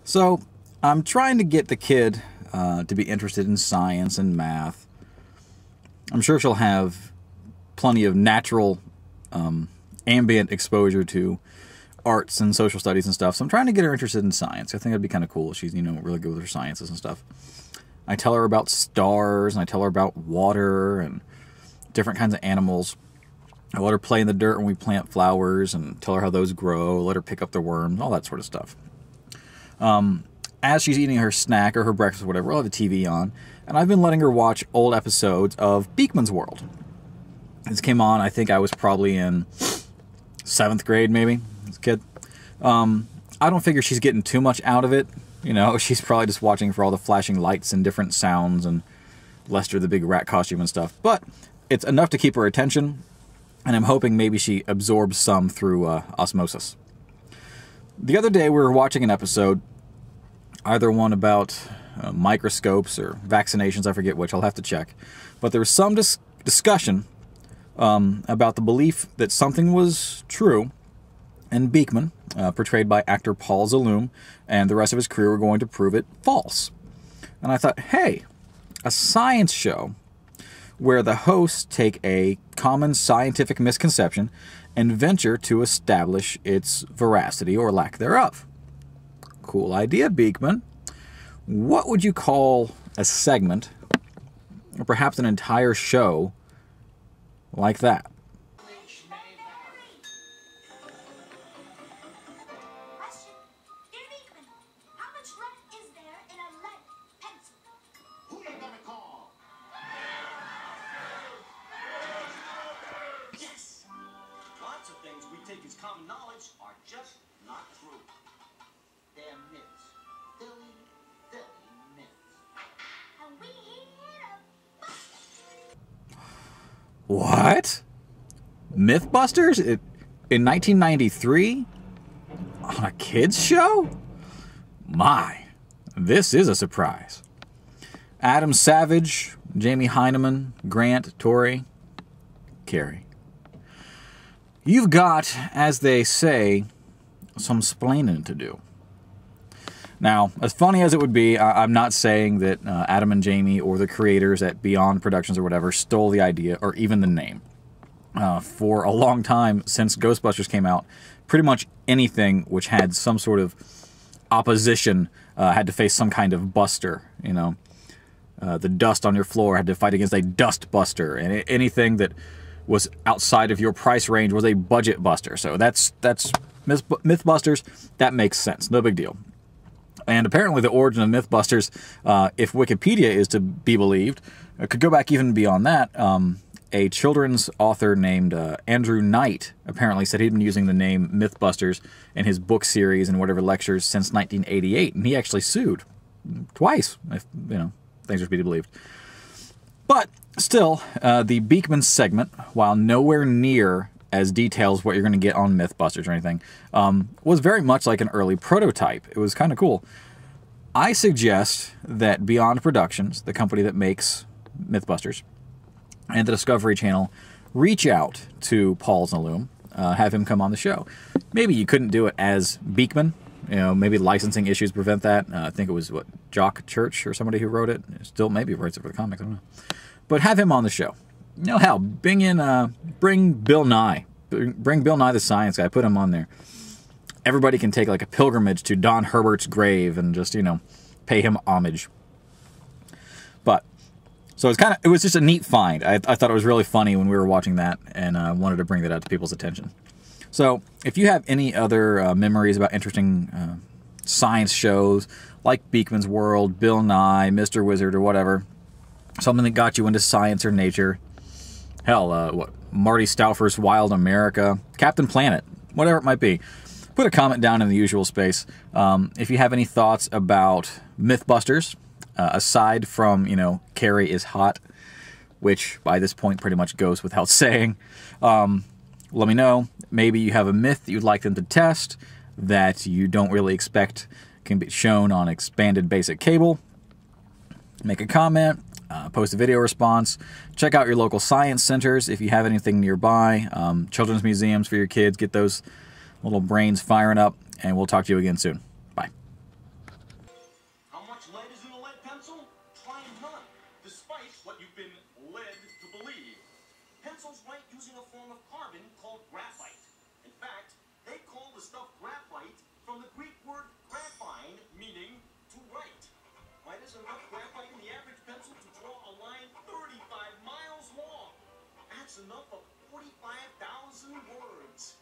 So I'm trying to get the kid to be interested in science and math. I'm sure she'll have plenty of natural ambient exposure to arts and social studies and stuff. So I'm trying to get her interested in science. I think that'd be kind of cool. She's, really good with her sciences and stuff. I tell her about stars, and I tell her about water and different kinds of animals. I let her play in the dirt when we plant flowers and tell her how those grow, let her pick up the worms, all that sort of stuff. As she's eating her snack or her breakfast or whatever, I'll have the TV on, and I've been letting her watch old episodes of Beakman's World. This came on, I think I was probably in 7th grade, maybe, as a kid. I don't figure she's getting too much out of it. She's probably just watching for all the flashing lights and different sounds and Lester the big rat costume and stuff. But it's enough to keep her attention, and I'm hoping maybe she absorbs some through osmosis. The other day we were watching an episode, either one about microscopes or vaccinations, I forget which, I'll have to check. But there was some discussion about the belief that something was true, and Beakman, portrayed by actor Paul Zaloom, and the rest of his crew were going to prove it false. And I thought, hey, a science show where the hosts take a common scientific misconception and venture to establish its veracity or lack thereof. Cool idea, Beakman. What would you call a segment, or perhaps an entire show, like that? As common knowledge are just not true. They're myths. Silly myths. And we hit 'em. What? MythBusters? In 1993? On a kids show? My, this is a surprise. Adam Savage, Jamie Heineman, Grant, Tori, Carrie. You've got, as they say, some splaining to do. Now, as funny as it would be, I'm not saying that Adam and Jamie or the creators at Beyond Productions or whatever stole the idea or even the name. For a long time, since Ghostbusters came out, pretty much anything which had some sort of opposition had to face some kind of buster. The dust on your floor had to fight against a dust buster, and anything that was outside of your price range was a budget buster. So that's MythBusters. That makes sense. No big deal. And apparently the origin of MythBusters, if Wikipedia is to be believed, could go back even beyond that. A children's author named Andrew Knight apparently said he'd been using the name MythBusters in his book series and whatever lectures since 1988, and he actually sued twice, if things are to be believed. But still, the Beakman segment, while nowhere near as details what you're going to get on MythBusters or anything, was very much like an early prototype. It was kind of cool. I suggest that Beyond Productions, the company that makes MythBusters, and the Discovery Channel reach out to Paul Zaloom, have him come on the show. Maybe you couldn't do it as Beakman. Maybe licensing issues prevent that. I think it was, Jock Church or somebody who wrote it. Still maybe writes it for the comics, I don't know. But have him on the show. Hell, bring Bill Nye. Bring Bill Nye the Science Guy. Put him on there. Everybody can take like a pilgrimage to Don Herbert's grave and just, pay him homage. But, so it was just a neat find. I thought it was really funny when we were watching that, and I wanted to bring that out to people's attention. So, if you have any other memories about interesting science shows, like Beakman's World, Bill Nye, Mr. Wizard, or whatever, something that got you into science or nature, hell, Marty Stauffer's Wild America, Captain Planet, whatever it might be, put a comment down in the usual space. If you have any thoughts about MythBusters, aside from, Carrie is hot, which by this point pretty much goes without saying, let me know. Maybe you have a myth that you'd like them to test that you don't really expect can be shown on expanded basic cable. Make a comment. Post a video response. Check out your local science centers if you have anything nearby. Children's museums for your kids. Get those little brains firing up, and we'll talk to you again soon. Bye. what you've been led to believe. Pencils write using a form of carbon called graphite. In fact, they call the stuff graphite from the Greek word graphine, meaning to write. Why, there's enough graphite in the average pencil to draw a line 35 miles long. That's enough of 45,000 words.